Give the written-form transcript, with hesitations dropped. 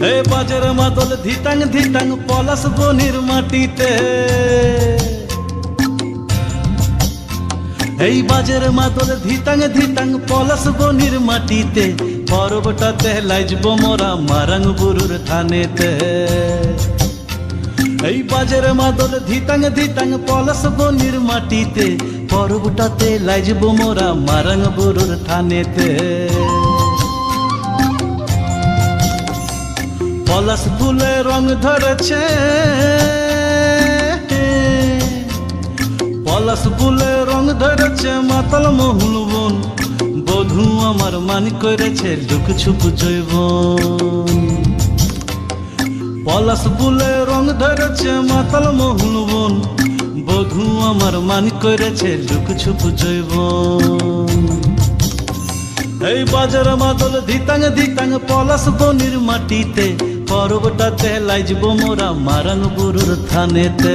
এই বাজের মাদল ধিটাং ধিটাং পলাশ বনির মাটিতে, এই বাজের মাদল ধিটাং ধিটাং পলাশ বনির মাটিতে, পরবটাতে লাইজব মোরা মারাং বুরুর থানেতে। এই বাজের মাদল ধিটাং ধিটাং পলাশ বনির মাটিতে, পরবটাতে লাইজব মোরা মারাং বুরুর থানেতে। পলাশ ফুলে রং ধরেছে, পলাশ ফুলে রং ধরেছে মাতাল মহুল বন, বধূ আমার মান করেছে লুক ছুপ জৈবন। পলাশ ফুলে রং ধরেছে মাতাল মহুল বন, বধূ আমার মান করেছে লুক ছুপ জৈবন। এই বাজার মাদল ধিটাং ধিটাং পলাশ বনির মাটিতে, পরবটাতে লাইজব মোরা মারাং বুরুর থানেতে।